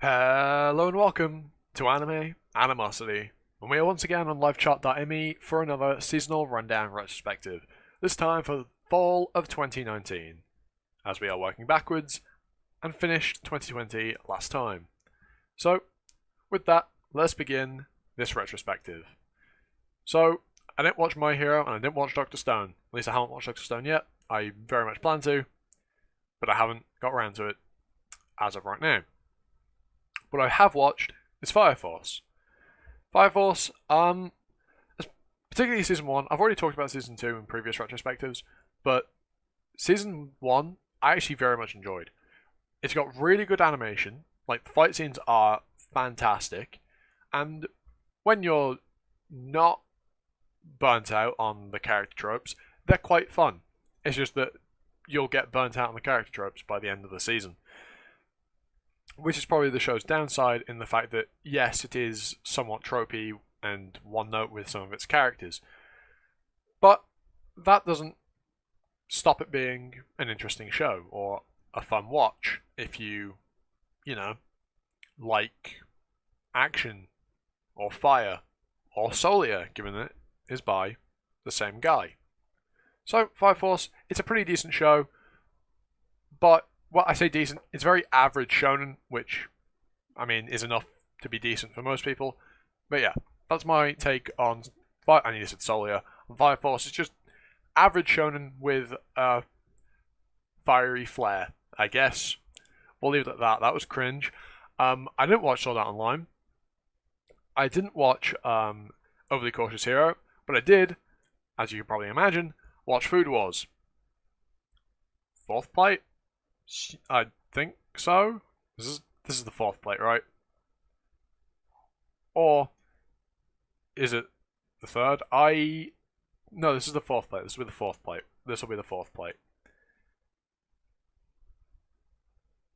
Hello and welcome to Anime Animosity, and we are once again on livechat.me for another seasonal rundown retrospective, this time for the fall of 2019, as we are working backwards and finished 2020 last time. So, with that, let's begin this retrospective. So, I didn't watch My Hero and I didn't watch Dr. Stone. At least I haven't watched Dr. Stone yet. I very much plan to, but I haven't got around to it as of right now. What I have watched is Fire Force. Fire Force, particularly Season 1, I've already talked about Season 2 in previous retrospectives, but Season 1 I actually very much enjoyed. It's got really good animation, like the fight scenes are fantastic, and when you're not burnt out on the character tropes, they're quite fun. It's just that you'll get burnt out on the character tropes by the end of the season. Which is probably the show's downside in the fact that, yes, it is somewhat tropey and one note with some of its characters. But that doesn't stop it being an interesting show or a fun watch if you like action or fire or Solia, given it is by the same guy. So, Fire Force, it's a pretty decent show, but well, I say decent. It's very average shonen, which, I mean, is enough to be decent for most people. But yeah, that's my take on. I need to say Solia. On Fire Force, it's just average shonen with a fiery flair, I guess. We'll leave it at that. That was cringe. I didn't watch Sword Art Online. I didn't watch Overly Cautious Hero, but I did, as you can probably imagine, watch Food Wars. Fourth plate? I think so. This is the fourth plate, right? Or is it the third? No, this is the fourth plate. This will be the fourth plate. This will be the fourth plate.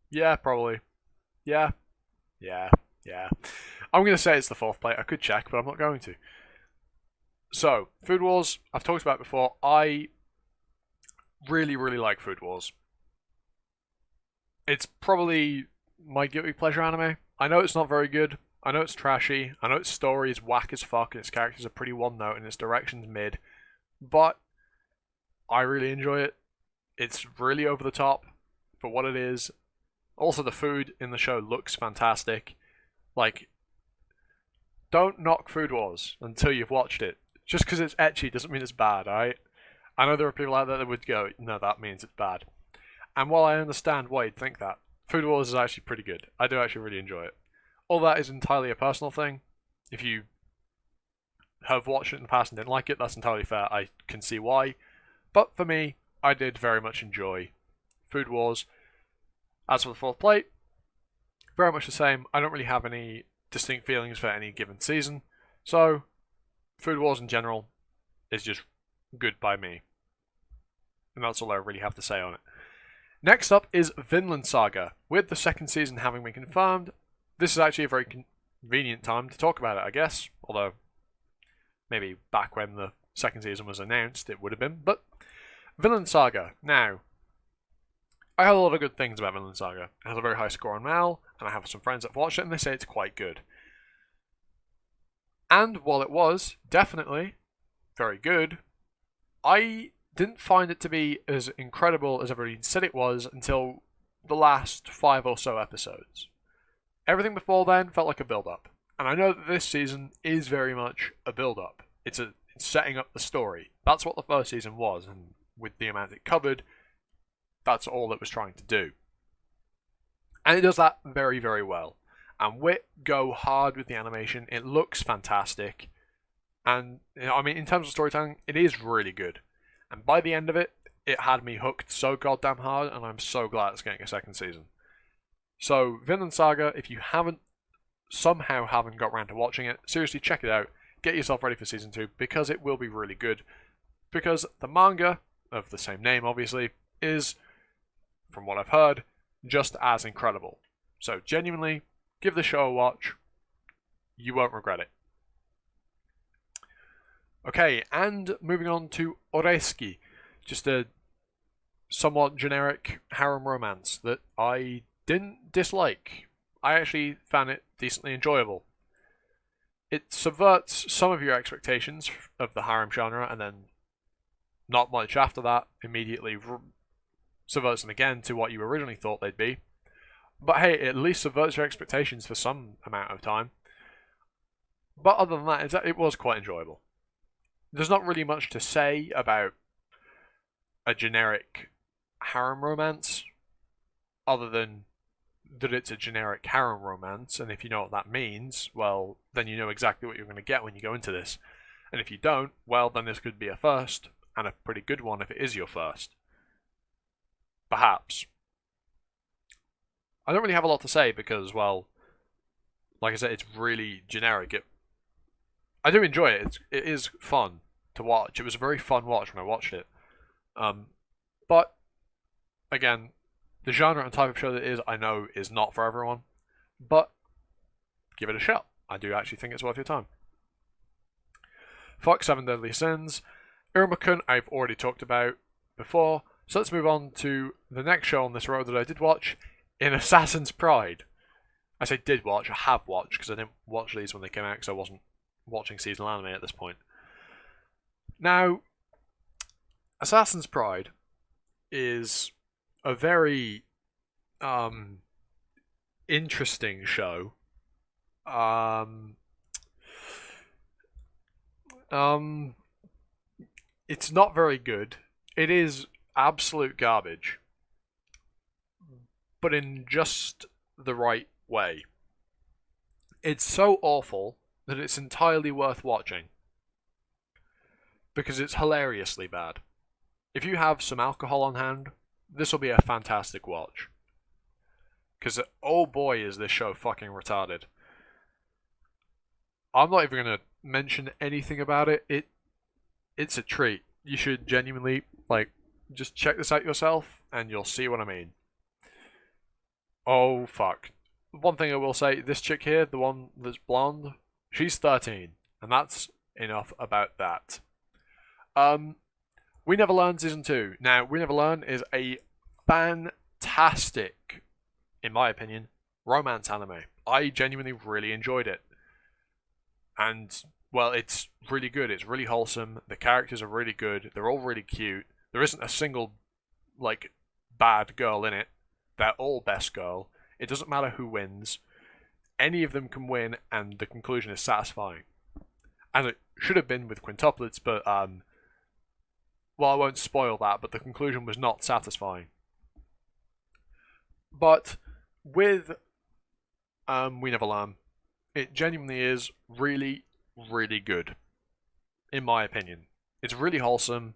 Yeah, probably. Yeah. I'm gonna say it's the fourth plate. I could check, but I'm not going to. So, Food Wars, I've talked about before. I really like Food Wars. It's probably my guilty pleasure anime. I know it's not very good. I know it's trashy. I know its story is whack as fuck and its characters are pretty one note and its direction's mid. But I really enjoy it. It's really over the top for what it is. Also, the food in the show looks fantastic. Like, don't knock Food Wars until you've watched it. Just because it's ecchi doesn't mean it's bad, alright? I know there are people out there that would go, no, that means it's bad. And while I understand why you'd think that, Food Wars is actually pretty good. I do actually really enjoy it. All that is entirely a personal thing. If you have watched it in the past and didn't like it, that's entirely fair. I can see why. But for me, I did very much enjoy Food Wars. As for the fourth plate, very much the same. I don't really have any distinct feelings for any given season. So, Food Wars in general is just good by me. And that's all I really have to say on it. Next up is Vinland Saga. With the second season having been confirmed, this is actually a very convenient time to talk about it, I guess. Although, maybe back when the second season was announced, it would have been. But, Vinland Saga. Now, I have a lot of good things about Vinland Saga. It has a very high score on Mal, and I have some friends that have watched it, and they say it's quite good. And while it was definitely very good, I didn't find it to be as incredible as everybody said it was until the last 5 or so episodes. Everything before then felt like a build-up. And I know that this season is very much a build-up. It's setting up the story. That's what the first season was, and with the amount it covered, that's all it was trying to do. And it does that very well. And Wit go hard with the animation. It looks fantastic. And, I mean, in terms of storytelling, it is really good. And by the end of it, it had me hooked so goddamn hard, and I'm so glad it's getting a second season. So, Vinland Saga, if you somehow haven't got around to watching it, seriously check it out. Get yourself ready for season 2, because it will be really good. Because the manga, of the same name obviously, is, from what I've heard, just as incredible. So, genuinely, give the show a watch. You won't regret it. Okay, and moving on to Oresuki, just a somewhat generic harem romance that I didn't dislike. I actually found it decently enjoyable. It subverts some of your expectations of the harem genre, and then not much after that immediately subverts them again to what you originally thought they'd be. But hey, it at least subverts your expectations for some amount of time. But other than that, it was quite enjoyable. There's not really much to say about a generic harem romance, other than that it's a generic harem romance, and if you know what that means, well, then you know exactly what you're going to get when you go into this. And if you don't, well, then this could be a first, and a pretty good one if it is your first. Perhaps. I don't really have a lot to say because, well, like I said, it's really generic. I do enjoy it. It is fun to watch. It was a very fun watch when I watched it. But again, the genre and type of show that it is, I know, is not for everyone. But give it a shot. I do actually think it's worth your time. Fuck Seven Deadly Sins. Iruma-kun I've already talked about before. So let's move on to the next show on this road that I did watch, In Assassin's Pride. I say did watch, I have watched, because I didn't watch these when they came out because I wasn't watching seasonal anime at this point. Now, Assassin's Pride is a very interesting show. It's not very good. It is absolute garbage, but in just the right way. It's so awful that it's entirely worth watching, because it's hilariously bad. If you have some alcohol on hand, this will be a fantastic watch. Because, oh boy, is this show fucking retarded. I'm not even going to mention anything about it. It's a treat. You should genuinely, just check this out yourself, and you'll see what I mean. Oh, fuck. One thing I will say, this chick here, the one that's blonde, she's 13. And that's enough about that. We Never Learn Season 2. Now, We Never Learn is a fantastic, in my opinion, romance anime. I genuinely really enjoyed it. And, well, it's really good. It's really wholesome. The characters are really good. They're all really cute. There isn't a single, bad girl in it. They're all best girl. It doesn't matter who wins. Any of them can win, and the conclusion is satisfying. As it should have been with quintuplets, but, well, I won't spoil that, but the conclusion was not satisfying. But with We Never Learn, it genuinely is really, really good, in my opinion. It's really wholesome.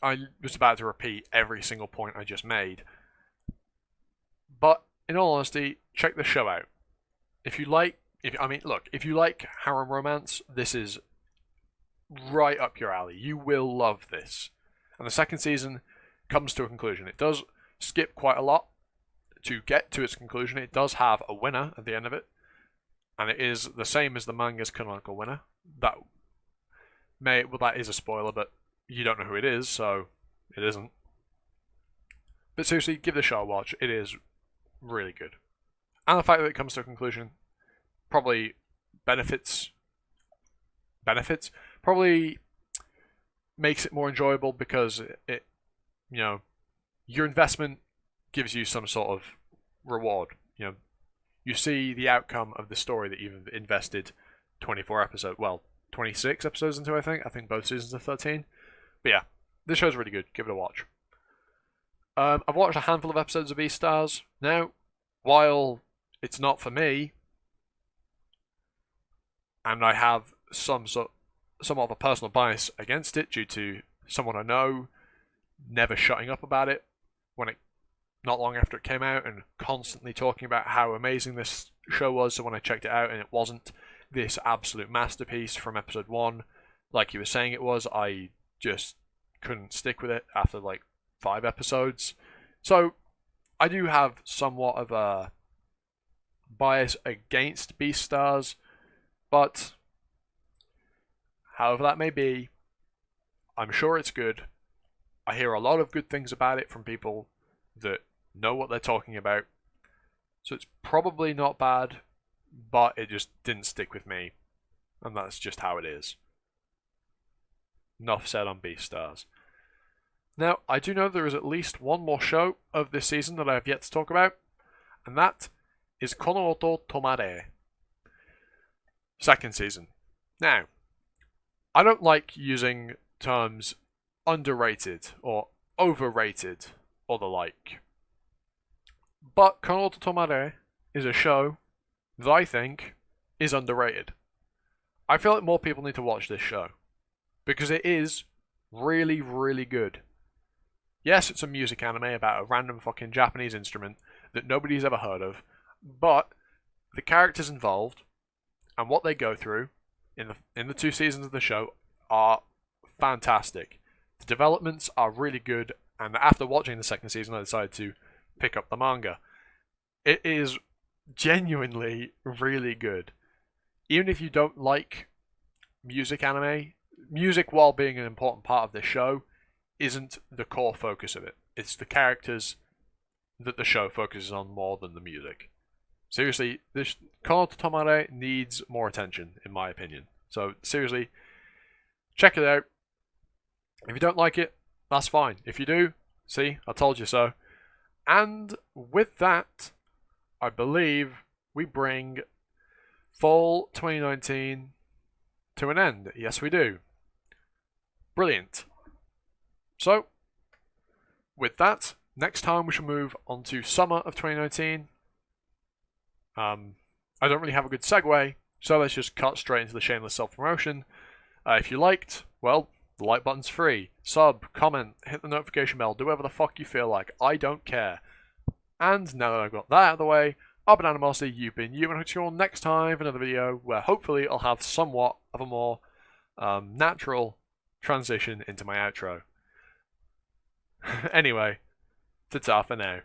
I was about to repeat every single point I just made. But, in all honesty, check the show out. If you like harem romance, this is right up your alley. You will love this. And the second season comes to a conclusion. It does skip quite a lot to get to its conclusion. It does have a winner at the end of it. And it is the same as the manga's canonical winner. That is a spoiler, but you don't know who it is, so it isn't. But seriously, give the show a watch. It is really good. And the fact that it comes to a conclusion probably probably makes it more enjoyable, because it your investment gives you some sort of reward. You see the outcome of the story that you've invested 26 episodes into, I think both seasons are 13. But yeah, this show's really good. Give it a watch. I've watched a handful of episodes of Beastars. Now, while it's not for me, and I have somewhat of a personal bias against it due to someone I know never shutting up about it not long after it came out, and constantly talking about how amazing this show was. So when I checked it out and it wasn't this absolute masterpiece from episode 1, like he was saying it was, I just couldn't stick with it after 5 episodes. So I do have somewhat of a bias against Beastars, but however that may be, I'm sure it's good. I hear a lot of good things about it from people that know what they're talking about. So it's probably not bad, but it just didn't stick with me. And that's just how it is. Enough said on Beastars. Now, I do know there is at least one more show of this season that I have yet to talk about, and that is Kono Oto Tomare. Second season. Now, I don't like using terms underrated or overrated or the like, but Kono Oto Tomare is a show that I think is underrated. I feel like more people need to watch this show because it is really, really good. Yes, it's a music anime about a random fucking Japanese instrument that nobody's ever heard of, but the characters involved and what they go through in the 2 seasons of the show are fantastic. The developments are really good, and after watching the second season, I decided to pick up the manga. It is genuinely really good. Even if you don't like music anime, music, while being an important part of the show, isn't the core focus of it. It's the characters that the show focuses on more than the music. Seriously, this Kono Oto Tomare needs more attention, in my opinion. So seriously, check it out. If you don't like it, that's fine. If you do, see, I told you so. And with that, I believe we bring fall 2019 to an end. Yes, we do. Brilliant. So, with that, next time we shall move on to summer of 2019. I don't really have a good segue, so let's just cut straight into the shameless self-promotion. If you liked, well, the like button's free. Sub, comment, hit the notification bell, do whatever the fuck you feel like. I don't care. And now that I've got that out of the way, I've been Animosity, you've been you, and I'll see you all next time for another video where hopefully I'll have somewhat of a more natural transition into my outro. Anyway, ta-ta for now.